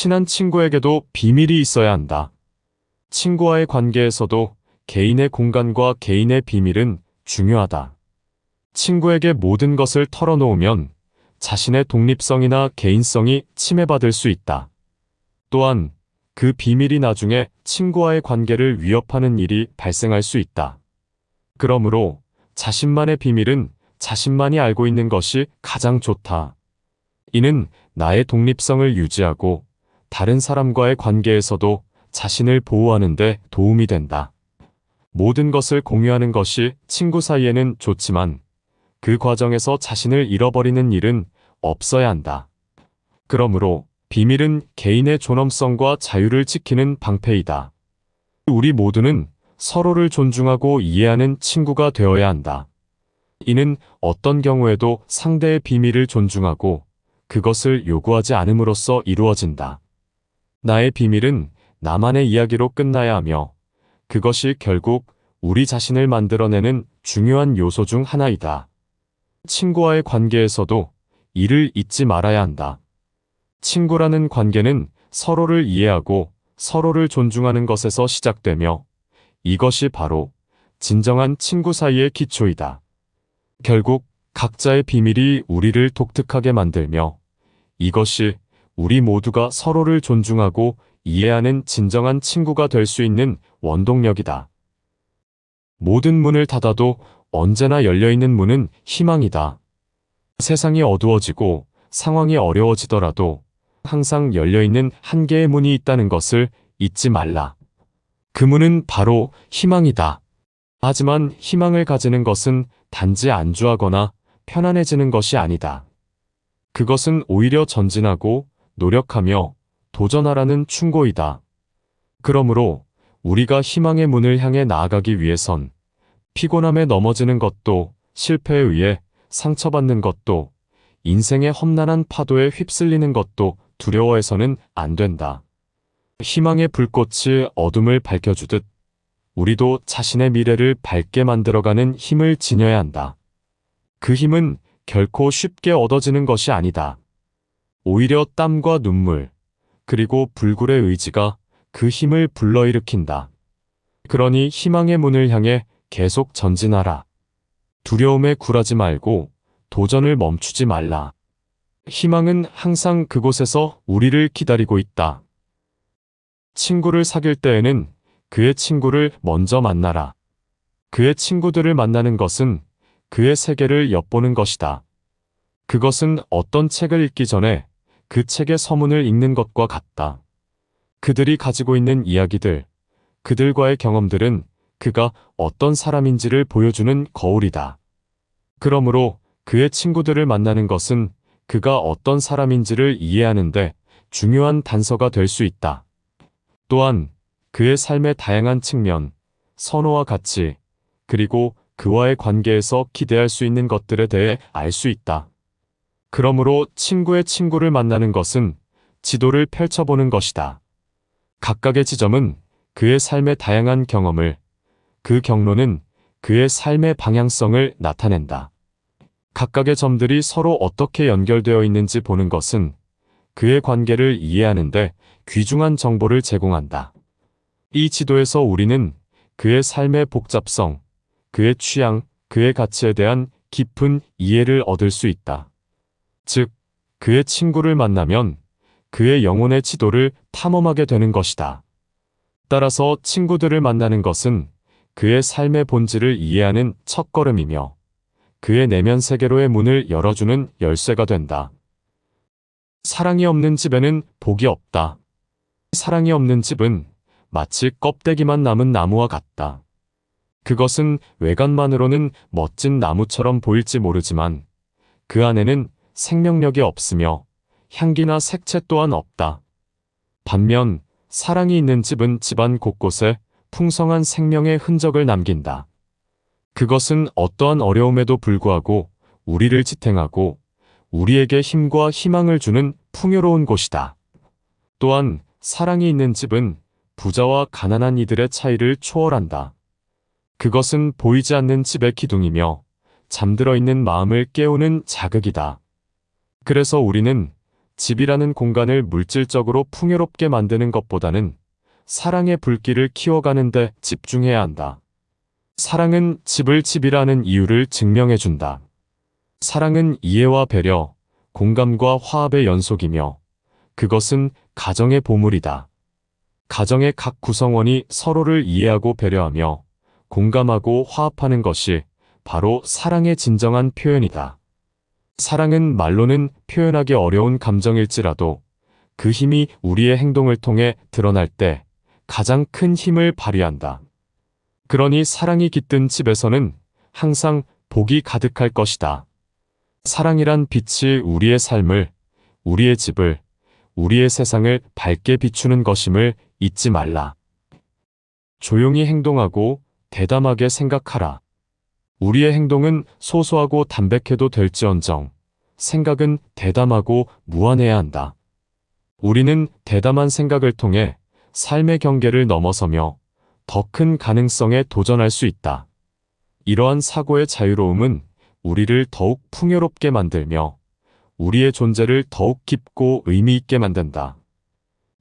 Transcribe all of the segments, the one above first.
친한 친구에게도 비밀이 있어야 한다. 친구와의 관계에서도 개인의 공간과 개인의 비밀은 중요하다. 친구에게 모든 것을 털어놓으면 자신의 독립성이나 개인성이 침해받을 수 있다. 또한 그 비밀이 나중에 친구와의 관계를 위협하는 일이 발생할 수 있다. 그러므로 자신만의 비밀은 자신만이 알고 있는 것이 가장 좋다. 이는 나의 독립성을 유지하고 다른 사람과의 관계에서도 자신을 보호하는 데 도움이 된다. 모든 것을 공유하는 것이 친구 사이에는 좋지만 그 과정에서 자신을 잃어버리는 일은 없어야 한다. 그러므로 비밀은 개인의 존엄성과 자유를 지키는 방패이다. 우리 모두는 서로를 존중하고 이해하는 친구가 되어야 한다. 이는 어떤 경우에도 상대의 비밀을 존중하고 그것을 요구하지 않음으로써 이루어진다. 나의 비밀은 나만의 이야기로 끝나야 하며 그것이 결국 우리 자신을 만들어내는 중요한 요소 중 하나이다. 친구와의 관계에서도 이를 잊지 말아야 한다. 친구라는 관계는 서로를 이해하고 서로를 존중하는 것에서 시작되며 이것이 바로 진정한 친구 사이의 기초이다. 결국 각자의 비밀이 우리를 독특하게 만들며 이것이 우리 모두가 서로를 존중하고 이해하는 진정한 친구가 될 수 있는 원동력이다. 모든 문을 닫아도 언제나 열려있는 문은 희망이다. 세상이 어두워지고 상황이 어려워지더라도 항상 열려있는 한 개의 문이 있다는 것을 잊지 말라. 그 문은 바로 희망이다. 하지만 희망을 가지는 것은 단지 안주하거나 편안해지는 것이 아니다. 그것은 오히려 전진하고 노력하며 도전하라는 충고이다. 그러므로 우리가 희망의 문을 향해 나아가기 위해선 피곤함에 넘어지는 것도 실패에 의해 상처받는 것도 인생의 험난한 파도에 휩쓸리는 것도 두려워해서는 안 된다. 희망의 불꽃이 어둠을 밝혀주듯 우리도 자신의 미래를 밝게 만들어가는 힘을 지녀야 한다. 그 힘은 결코 쉽게 얻어지는 것이 아니다. 오히려 땀과 눈물, 그리고 불굴의 의지가 그 힘을 불러일으킨다. 그러니 희망의 문을 향해 계속 전진하라. 두려움에 굴하지 말고 도전을 멈추지 말라. 희망은 항상 그곳에서 우리를 기다리고 있다. 친구를 사귈 때에는 그의 친구를 먼저 만나라. 그의 친구들을 만나는 것은 그의 세계를 엿보는 것이다. 그것은 어떤 책을 읽기 전에 그 책의 서문을 읽는 것과 같다. 그들이 가지고 있는 이야기들, 그들과의 경험들은 그가 어떤 사람인지를 보여주는 거울이다. 그러므로 그의 친구들을 만나는 것은 그가 어떤 사람인지를 이해하는데 중요한 단서가 될 수 있다. 또한 그의 삶의 다양한 측면, 선호와 가치, 그리고 그와의 관계에서 기대할 수 있는 것들에 대해 알 수 있다. 그러므로 친구의 친구를 만나는 것은 지도를 펼쳐보는 것이다. 각각의 지점은 그의 삶의 다양한 경험을, 그 경로는 그의 삶의 방향성을 나타낸다. 각각의 점들이 서로 어떻게 연결되어 있는지 보는 것은 그의 관계를 이해하는데 귀중한 정보를 제공한다. 이 지도에서 우리는 그의 삶의 복잡성, 그의 취향, 그의 가치에 대한 깊은 이해를 얻을 수 있다. 즉, 그의 친구를 만나면 그의 영혼의 지도를 탐험하게 되는 것이다. 따라서 친구들을 만나는 것은 그의 삶의 본질을 이해하는 첫걸음이며 그의 내면 세계로의 문을 열어주는 열쇠가 된다. 사랑이 없는 집에는 복이 없다. 사랑이 없는 집은 마치 껍데기만 남은 나무와 같다. 그것은 외관만으로는 멋진 나무처럼 보일지 모르지만 그 안에는 생명력이 없으며 향기나 색채 또한 없다. 반면 사랑이 있는 집은 집안 곳곳에 풍성한 생명의 흔적을 남긴다. 그것은 어떠한 어려움에도 불구하고 우리를 지탱하고 우리에게 힘과 희망을 주는 풍요로운 곳이다. 또한 사랑이 있는 집은 부자와 가난한 이들의 차이를 초월한다. 그것은 보이지 않는 집의 기둥이며 잠들어 있는 마음을 깨우는 자극이다. 그래서 우리는 집이라는 공간을 물질적으로 풍요롭게 만드는 것보다는 사랑의 불길을 키워가는 데 집중해야 한다. 사랑은 집을 집이라는 이유를 증명해준다. 사랑은 이해와 배려, 공감과 화합의 연속이며 그것은 가정의 보물이다. 가정의 각 구성원이 서로를 이해하고 배려하며 공감하고 화합하는 것이 바로 사랑의 진정한 표현이다. 사랑은 말로는 표현하기 어려운 감정일지라도 그 힘이 우리의 행동을 통해 드러날 때 가장 큰 힘을 발휘한다. 그러니 사랑이 깃든 집에서는 항상 복이 가득할 것이다. 사랑이란 빛이 우리의 삶을, 우리의 집을, 우리의 세상을 밝게 비추는 것임을 잊지 말라. 조용히 행동하고 대담하게 생각하라. 우리의 행동은 소소하고 담백해도 될지언정 생각은 대담하고 무한해야 한다. 우리는 대담한 생각을 통해 삶의 경계를 넘어서며 더 큰 가능성에 도전할 수 있다. 이러한 사고의 자유로움은 우리를 더욱 풍요롭게 만들며 우리의 존재를 더욱 깊고 의미 있게 만든다.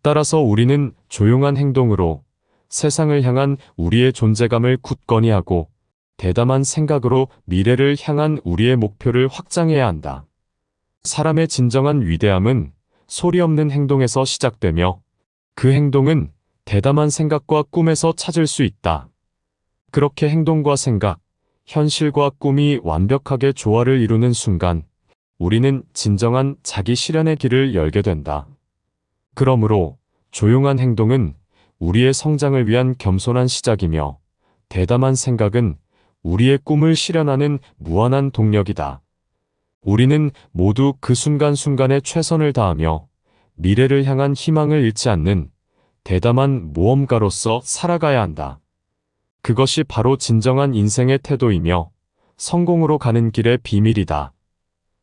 따라서 우리는 조용한 행동으로 세상을 향한 우리의 존재감을 굳건히 하고 대담한 생각으로 미래를 향한 우리의 목표를 확장해야 한다. 사람의 진정한 위대함은 소리 없는 행동에서 시작되며 그 행동은 대담한 생각과 꿈에서 찾을 수 있다. 그렇게 행동과 생각, 현실과 꿈이 완벽하게 조화를 이루는 순간 우리는 진정한 자기 실현의 길을 열게 된다. 그러므로 조용한 행동은 우리의 성장을 위한 겸손한 시작이며 대담한 생각은 우리의 꿈을 실현하는 무한한 동력이다. 우리는 모두 그 순간순간에 최선을 다하며 미래를 향한 희망을 잃지 않는 대담한 모험가로서 살아가야 한다. 그것이 바로 진정한 인생의 태도이며 성공으로 가는 길의 비밀이다.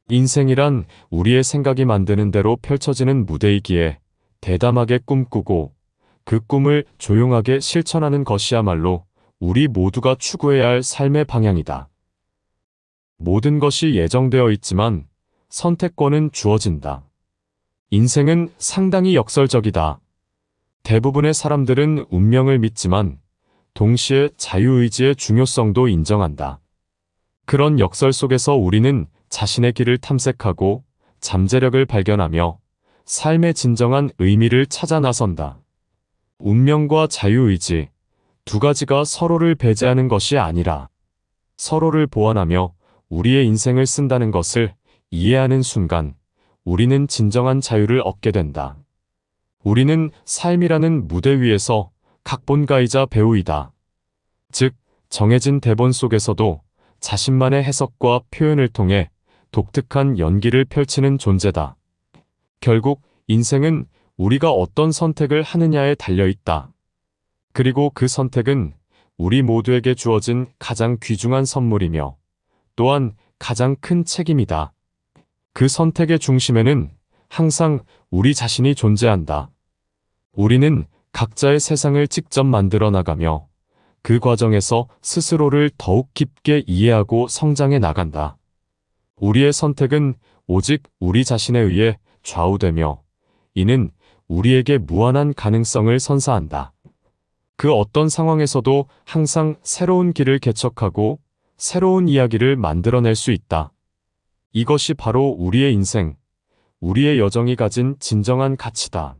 인생이란 우리의 생각이 만드는 대로 펼쳐지는 무대이기에 대담하게 꿈꾸고 그 꿈을 조용하게 실천하는 것이야말로 우리 모두가 추구해야 할 삶의 방향이다. 모든 것이 예정되어 있지만 선택권은 주어진다. 인생은 상당히 역설적이다. 대부분의 사람들은 운명을 믿지만 동시에 자유의지의 중요성도 인정한다. 그런 역설 속에서 우리는 자신의 길을 탐색하고 잠재력을 발견하며 삶의 진정한 의미를 찾아 나선다. 운명과 자유의지, 두 가지가 서로를 배제하는 것이 아니라 서로를 보완하며 우리의 인생을 쓴다는 것을 이해하는 순간 우리는 진정한 자유를 얻게 된다. 우리는 삶이라는 무대 위에서 각본가이자 배우이다. 즉, 정해진 대본 속에서도 자신만의 해석과 표현을 통해 독특한 연기를 펼치는 존재다. 결국 인생은 우리가 어떤 선택을 하느냐에 달려있다. 그리고 그 선택은 우리 모두에게 주어진 가장 귀중한 선물이며 또한 가장 큰 책임이다. 그 선택의 중심에는 항상 우리 자신이 존재한다. 우리는 각자의 세상을 직접 만들어 나가며 그 과정에서 스스로를 더욱 깊게 이해하고 성장해 나간다. 우리의 선택은 오직 우리 자신에 의해 좌우되며 이는 우리에게 무한한 가능성을 선사한다. 그 어떤 상황에서도 항상 새로운 길을 개척하고 새로운 이야기를 만들어낼 수 있다. 이것이 바로 우리의 인생, 우리의 여정이 가진 진정한 가치다.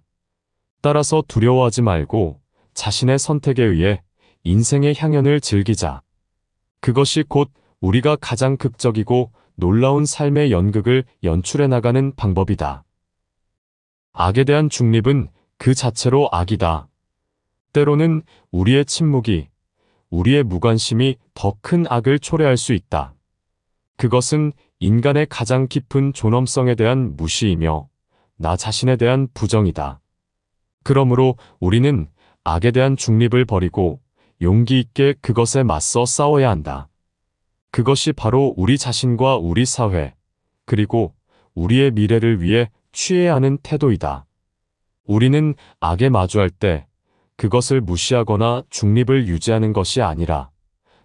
따라서 두려워하지 말고 자신의 선택에 의해 인생의 향연을 즐기자. 그것이 곧 우리가 가장 극적이고 놀라운 삶의 연극을 연출해 나가는 방법이다. 악에 대한 중립은 그 자체로 악이다. 때로는 우리의 침묵이, 우리의 무관심이 더 큰 악을 초래할 수 있다. 그것은 인간의 가장 깊은 존엄성에 대한 무시이며 나 자신에 대한 부정이다. 그러므로 우리는 악에 대한 중립을 버리고 용기 있게 그것에 맞서 싸워야 한다. 그것이 바로 우리 자신과 우리 사회, 그리고 우리의 미래를 위해 취해야 하는 태도이다. 우리는 악에 마주할 때 그것을 무시하거나 중립을 유지하는 것이 아니라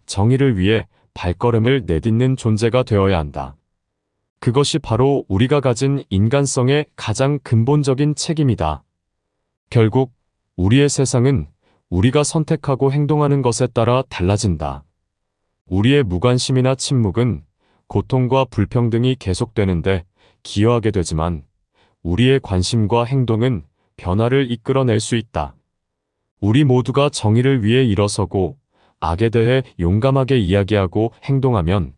정의를 위해 발걸음을 내딛는 존재가 되어야 한다. 그것이 바로 우리가 가진 인간성의 가장 근본적인 책임이다. 결국 우리의 세상은 우리가 선택하고 행동하는 것에 따라 달라진다. 우리의 무관심이나 침묵은 고통과 불평등이 계속되는데 기여하게 되지만 우리의 관심과 행동은 변화를 이끌어낼 수 있다. 우리 모두가 정의를 위해 일어서고 악에 대해 용감하게 이야기하고 행동하면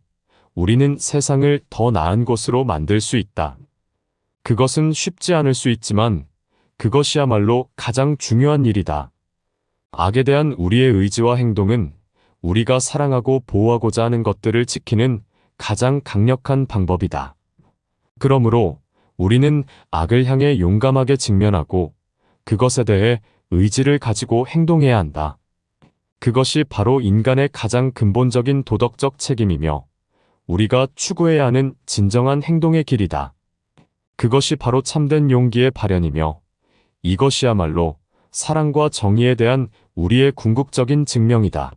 우리는 세상을 더 나은 곳으로 만들 수 있다. 그것은 쉽지 않을 수 있지만 그것이야말로 가장 중요한 일이다. 악에 대한 우리의 의지와 행동은 우리가 사랑하고 보호하고자 하는 것들을 지키는 가장 강력한 방법이다. 그러므로 우리는 악을 향해 용감하게 직면하고 그것에 대해 의지를 가지고 행동해야 한다. 그것이 바로 인간의 가장 근본적인 도덕적 책임이며 우리가 추구해야 하는 진정한 행동의 길이다. 그것이 바로 참된 용기의 발현이며 이것이야말로 사랑과 정의에 대한 우리의 궁극적인 증명이다.